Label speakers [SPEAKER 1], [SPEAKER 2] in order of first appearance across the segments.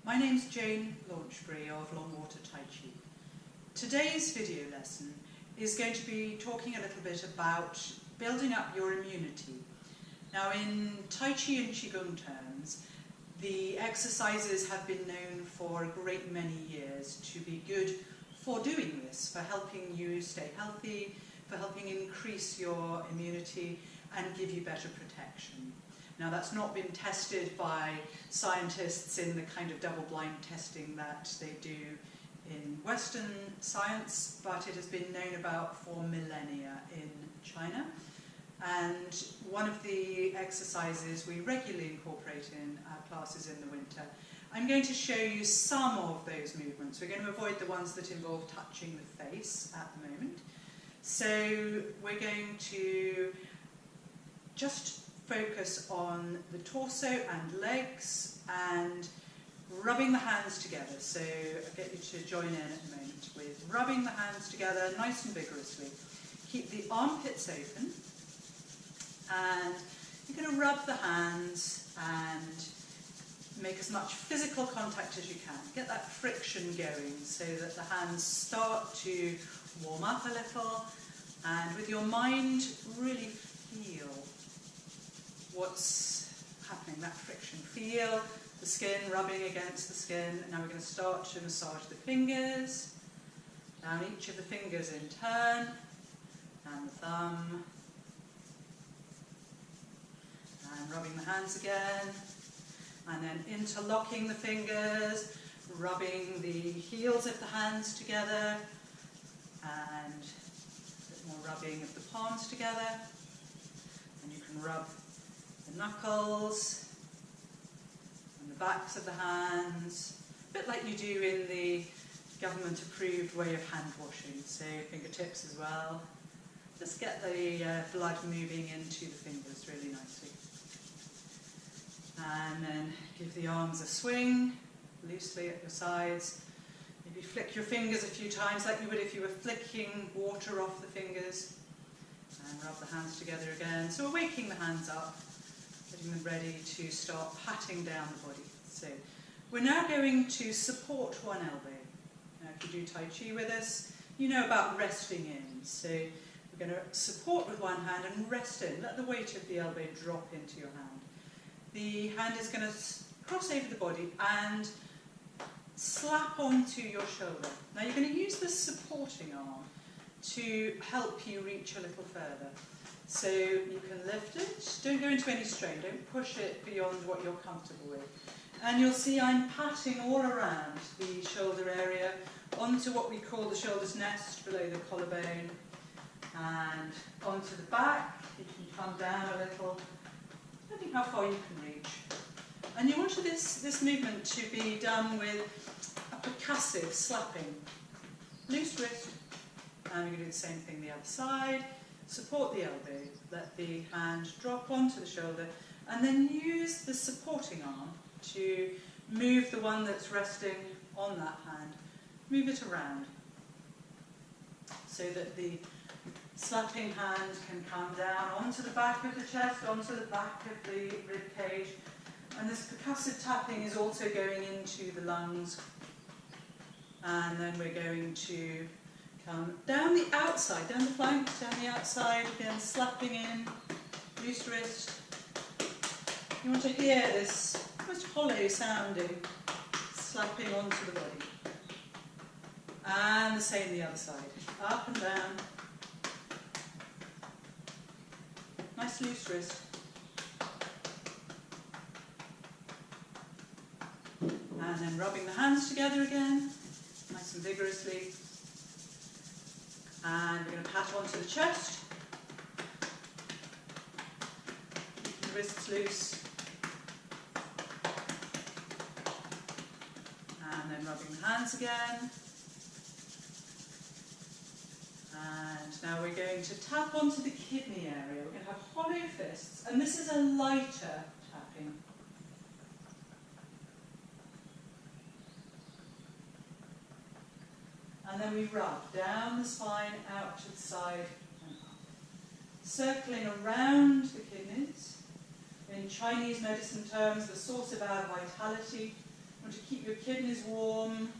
[SPEAKER 1] My name's Jane Launchbury of Longwater Tai Chi. Today's video lesson is going to be talking a little bit about building up your immunity. Now, in Tai Chi and Qigong terms, the exercises have been known for a great many years to be good for doing this, for helping you stay healthy, for helping increase your immunity and give you better protection. Now, that's not been tested by scientists in the kind of double-blind testing that they do in Western science, but it has been known about for millennia in China. And one of the exercises we regularly incorporate in our classes in the winter, I'm going to show you some of those movements. We're going to avoid the ones that involve touching the face at the moment. So we're going to just focus on the torso and legs and rubbing the hands together. So I'll get you to join in at the moment with rubbing the hands together nice and vigorously. Keep the armpits open and you're going to rub the hands and make as much physical contact as you can. Get that friction going so that the hands start to warm up a little, and with your mind really feel what's happening, that friction. Feel the skin rubbing against the skin. Now we're going to start to massage the fingers, down each of the fingers in turn, and the thumb, and rubbing the hands again, and then interlocking the fingers, rubbing the heels of the hands together, and a bit more rubbing of the palms together, and you can rub the knuckles and the backs of the hands, a bit like you do in the government-approved way of hand washing, so fingertips as well. Just get the blood moving into the fingers really nicely. And then give the arms a swing, loosely at your sides. Maybe flick your fingers a few times like you would if you were flicking water off the fingers. And rub the hands together again. So we're waking the hands up, getting them ready to start patting down the body. So we're now going to support one elbow. Now if you do Tai Chi with us, you know about resting in. So we're going to support with one hand and rest in. Let the weight of the elbow drop into your hand. The hand is going to cross over the body and slap onto your shoulder. Now you're going to use this supporting arm to help you reach a little further. So you can lift it, don't go into any strain, don't push it beyond what you're comfortable with. And you'll see I'm patting all around the shoulder area onto what we call the shoulder's nest below the collarbone, and onto the back. You can come down a little, depending how far you can reach. And you want this movement to be done with a percussive slapping. Loose wrist, and we're going to do the same thing the other side. Support the elbow, let the hand drop onto the shoulder, and then use the supporting arm to move the one that's resting on that hand. Move it around so that the slapping hand can come down onto the back of the chest, onto the back of the rib cage, and this percussive tapping is also going into the lungs. And then we're going to come down the outside, down the flanks, down the outside, again slapping in, loose wrist. You want to hear this almost hollow sounding slapping onto the body. And the same the other side, up and down. Nice loose wrist. And then rubbing the hands together again, nice and vigorously. And we're going to pat onto the chest. Keep the wrists loose. And then rubbing the hands again. And now we're going to tap onto the kidney area. We're going to have hollow fists, and this is a lighter tapping. And then we rub down the spine, out to the side, and up. Circling around the kidneys. In Chinese medicine terms, the source of our vitality. want to keep your kidneys warm,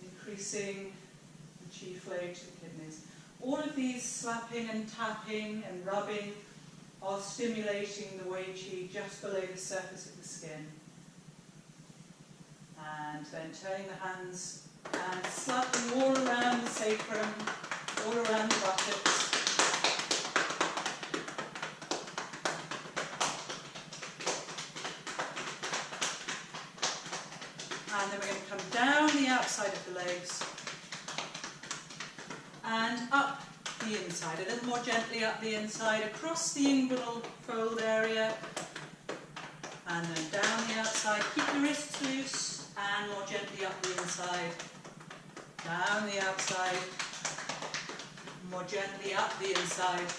[SPEAKER 1] increasing the qi flow to the kidneys. All of these slapping and tapping and rubbing are stimulating the Wei Qi just below the surface of the skin. And then turning the hands and slapping all around the sacrum, all around the buttocks. And then we're going to come down the outside of the legs and up the inside, a little more gently up the inside, across the inguinal fold area, and then down the outside. Keep your wrists loose, and more gently up the inside, down the outside, more gently up the inside.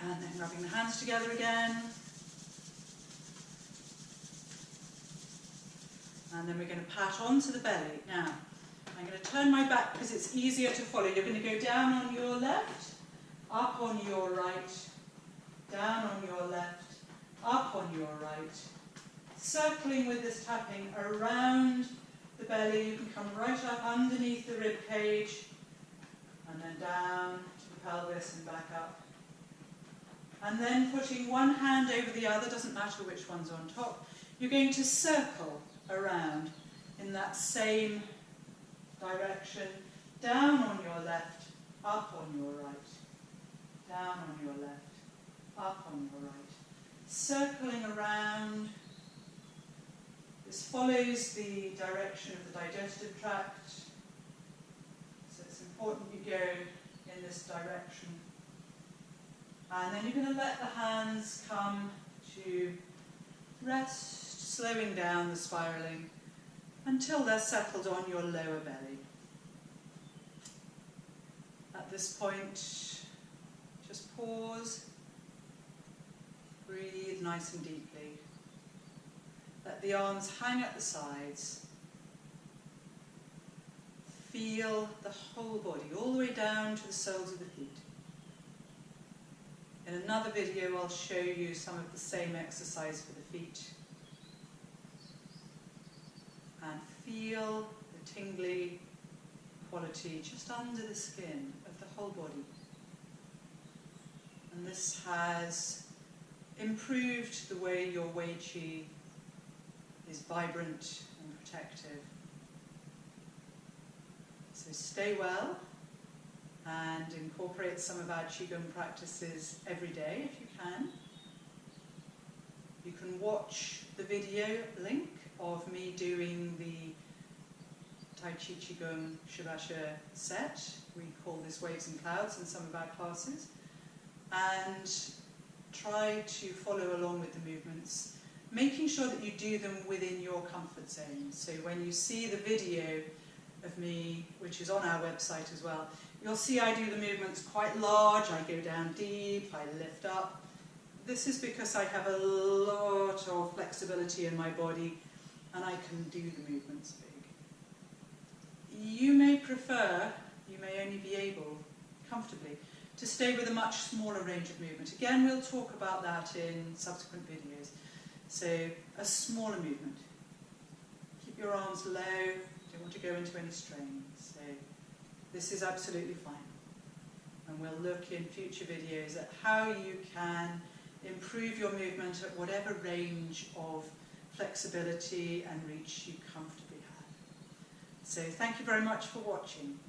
[SPEAKER 1] And then rubbing the hands together again. And then we're going to pat onto the belly. Now, I'm going to turn my back because it's easier to follow. You're going to go down on your left, up on your right, down on your left, up on your right. Circling with this tapping around the belly. You can come right up underneath the rib cage, and then down to the pelvis and back up. And then putting one hand over the other, doesn't matter which one's on top, you're going to circle around in that same direction, down on your left, up on your right, down on your left, up on your right. Circling around. This follows the direction of the digestive tract, so it's important you go in this direction. And then you're going to let the hands come to rest, slowing down the spiraling until they're settled on your lower belly. At this point, just pause, breathe nice and deeply. Let the arms hang at the sides. Feel the whole body, all the way down to the soles of the feet. In another video, I'll show you some of the same exercise for the feet. And feel the tingly quality just under the skin of the whole body. And this has improved the way your Wei Qi is vibrant and protective. So stay well and incorporate some of our Qigong practices every day if you can. You can watch the video link of me doing the Tai Chi Qigong Shibasha set. We call this Waves and Clouds in some of our classes. And try to follow along with the movements, making sure that you do them within your comfort zone. So when you see the video of me, which is on our website as well, you'll see I do the movements quite large, I go down deep, I lift up. This is because I have a lot of flexibility in my body and I can do the movements big. You may prefer, you may only be able, comfortably, to stay with a much smaller range of movement. Again, we'll talk about that in subsequent videos. So, a smaller movement. Keep your arms low, don't want to go into any strain. So, this is absolutely fine. And we'll look in future videos at how you can improve your movement at whatever range of flexibility and reach you comfortably have. So, thank you very much for watching.